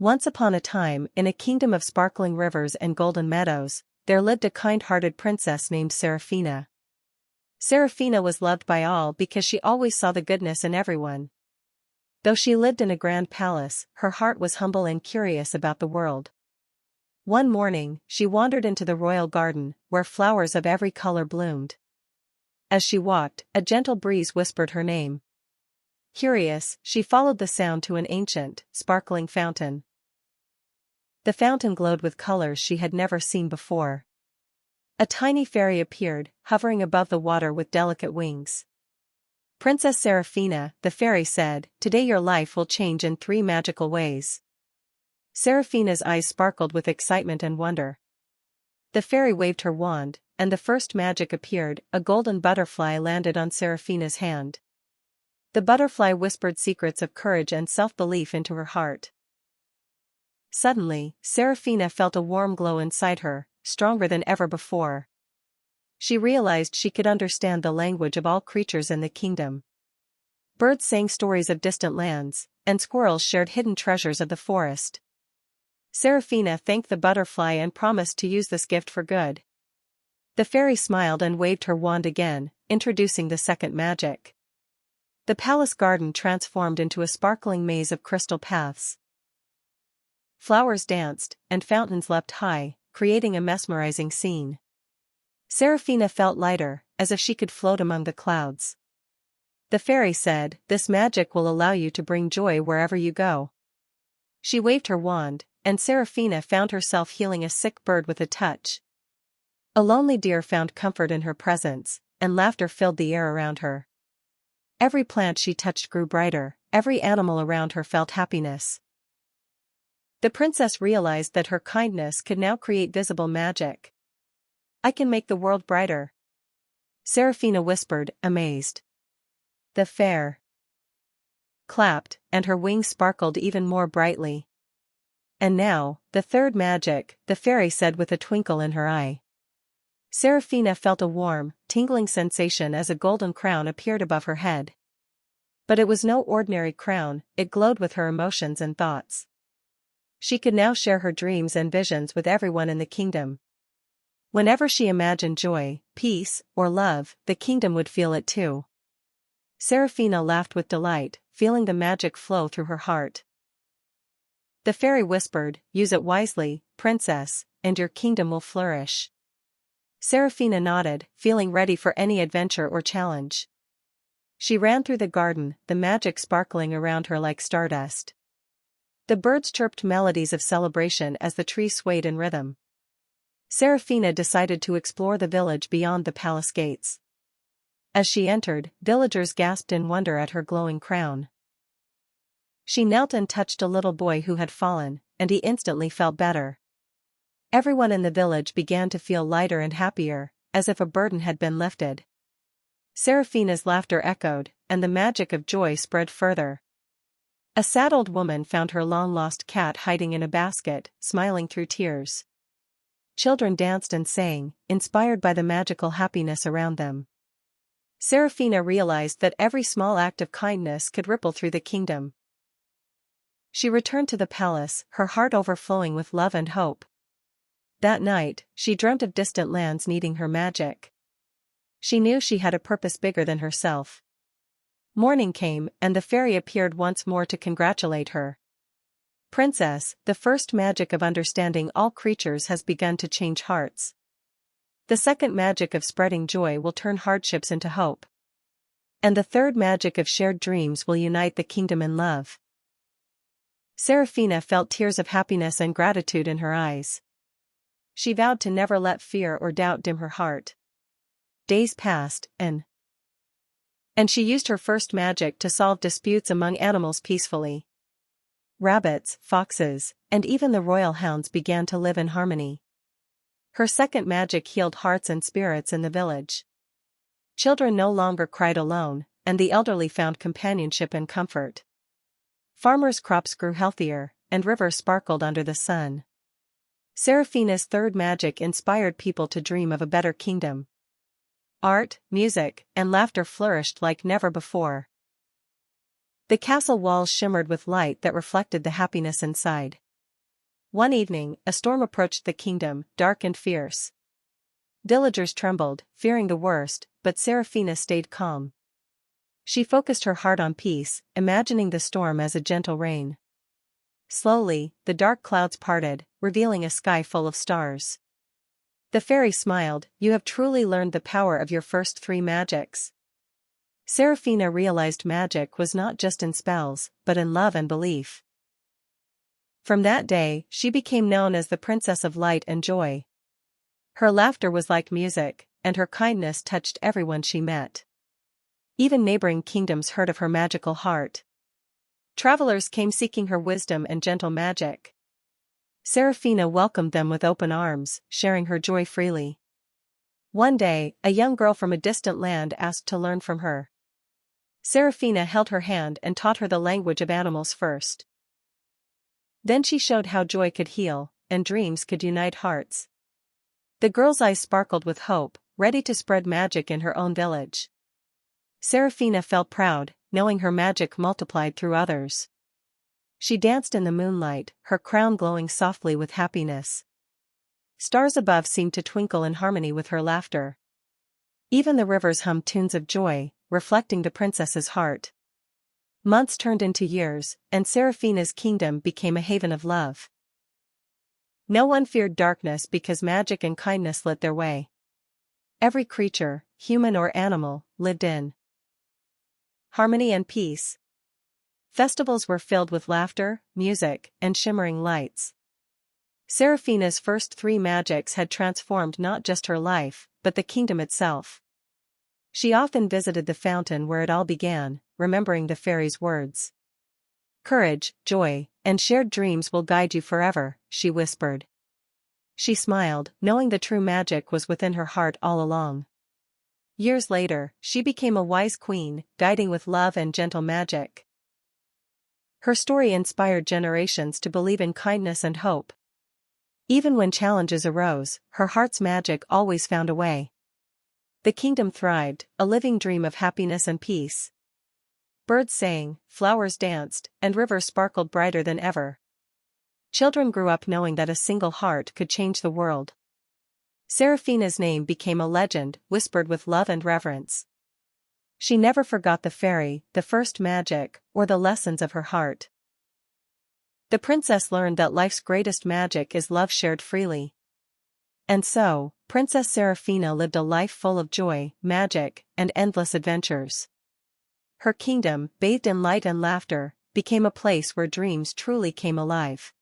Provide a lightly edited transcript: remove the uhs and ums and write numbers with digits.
Once upon a time, in a kingdom of sparkling rivers and golden meadows, there lived a kind-hearted princess named Seraphina. Seraphina was loved by all because she always saw the goodness in everyone. Though she lived in a grand palace, her heart was humble and curious about the world. One morning, she wandered into the royal garden, where flowers of every color bloomed. As she walked, a gentle breeze whispered her name. Curious, she followed the sound to an ancient, sparkling fountain. The fountain glowed with colors she had never seen before. A tiny fairy appeared, hovering above the water with delicate wings. "Princess Seraphina," the fairy said, "today your life will change in 3 magical ways." Seraphina's eyes sparkled with excitement and wonder. The fairy waved her wand, and the first magic appeared. A golden butterfly landed on Seraphina's hand. The butterfly whispered secrets of courage and self-belief into her heart. Suddenly, Seraphina felt a warm glow inside her, stronger than ever before. She realized she could understand the language of all creatures in the kingdom. Birds sang stories of distant lands, and squirrels shared hidden treasures of the forest. Seraphina thanked the butterfly and promised to use this gift for good. The fairy smiled and waved her wand again, introducing the second magic. The palace garden transformed into a sparkling maze of crystal paths. Flowers danced, and fountains leapt high, creating a mesmerizing scene. Seraphina felt lighter, as if she could float among the clouds. The fairy said, "This magic will allow you to bring joy wherever you go." She waved her wand, and Seraphina found herself healing a sick bird with a touch. A lonely deer found comfort in her presence, and laughter filled the air around her. Every plant she touched grew brighter, every animal around her felt happiness. The princess realized that her kindness could now create visible magic. "I can make the world brighter," Seraphina whispered, amazed. The fairy clapped, and her wings sparkled even more brightly. "And now, the third magic," the fairy said with a twinkle in her eye. Seraphina felt a warm, tingling sensation as a golden crown appeared above her head. But it was no ordinary crown, it glowed with her emotions and thoughts. She could now share her dreams and visions with everyone in the kingdom. Whenever she imagined joy, peace, or love, the kingdom would feel it too. Seraphina laughed with delight, feeling the magic flow through her heart. The fairy whispered, "Use it wisely, princess, and your kingdom will flourish." Seraphina nodded, feeling ready for any adventure or challenge. She ran through the garden, the magic sparkling around her like stardust. The birds chirped melodies of celebration as the trees swayed in rhythm. Seraphina decided to explore the village beyond the palace gates. As she entered, villagers gasped in wonder at her glowing crown. She knelt and touched a little boy who had fallen, and he instantly felt better. Everyone in the village began to feel lighter and happier, as if a burden had been lifted. Seraphina's laughter echoed, and the magic of joy spread further. A sad old woman found her long-lost cat hiding in a basket, smiling through tears. Children danced and sang, inspired by the magical happiness around them. Seraphina realized that every small act of kindness could ripple through the kingdom. She returned to the palace, her heart overflowing with love and hope. That night, she dreamt of distant lands needing her magic. She knew she had a purpose bigger than herself. Morning came, and the fairy appeared once more to congratulate her. "Princess, the first magic of understanding all creatures has begun to change hearts. The second magic of spreading joy will turn hardships into hope. And the third magic of shared dreams will unite the kingdom in love." Seraphina felt tears of happiness and gratitude in her eyes. She vowed to never let fear or doubt dim her heart. Days passed, and she used her first magic to solve disputes among animals peacefully. Rabbits, foxes, and even the royal hounds began to live in harmony. Her second magic healed hearts and spirits in the village. Children no longer cried alone, and the elderly found companionship and comfort. Farmers' crops grew healthier, and rivers sparkled under the sun. Seraphina's third magic inspired people to dream of a better kingdom. Art, music, and laughter flourished like never before. The castle walls shimmered with light that reflected the happiness inside. One evening, a storm approached the kingdom, dark and fierce. Villagers trembled, fearing the worst, but Seraphina stayed calm. She focused her heart on peace, imagining the storm as a gentle rain. Slowly, the dark clouds parted, revealing a sky full of stars. The fairy smiled, "You have truly learned the power of your first three magics." Seraphina realized magic was not just in spells, but in love and belief. From that day, she became known as the Princess of Light and Joy. Her laughter was like music, and her kindness touched everyone she met. Even neighboring kingdoms heard of her magical heart. Travelers came seeking her wisdom and gentle magic. Seraphina welcomed them with open arms, sharing her joy freely. One day, a young girl from a distant land asked to learn from her. Seraphina held her hand and taught her the language of animals first. Then she showed how joy could heal, and dreams could unite hearts. The girl's eyes sparkled with hope, ready to spread magic in her own village. Seraphina felt proud, knowing her magic multiplied through others. She danced in the moonlight, her crown glowing softly with happiness. Stars above seemed to twinkle in harmony with her laughter. Even the rivers hummed tunes of joy, reflecting the princess's heart. Months turned into years, and Seraphina's kingdom became a haven of love. No one feared darkness because magic and kindness lit their way. Every creature, human or animal, lived in harmony and peace. Festivals were filled with laughter, music, and shimmering lights. Seraphina's first three magics had transformed not just her life, but the kingdom itself. She often visited the fountain where it all began, remembering the fairy's words. "Courage, joy, and shared dreams will guide you forever," she whispered. She smiled, knowing the true magic was within her heart all along. Years later, she became a wise queen, guiding with love and gentle magic. Her story inspired generations to believe in kindness and hope. Even when challenges arose, her heart's magic always found a way. The kingdom thrived, a living dream of happiness and peace. Birds sang, flowers danced, and rivers sparkled brighter than ever. Children grew up knowing that a single heart could change the world. Seraphina's name became a legend, whispered with love and reverence. She never forgot the fairy, the first magic, or the lessons of her heart. The princess learned that life's greatest magic is love shared freely. And so, Princess Seraphina lived a life full of joy, magic, and endless adventures. Her kingdom, bathed in light and laughter, became a place where dreams truly came alive.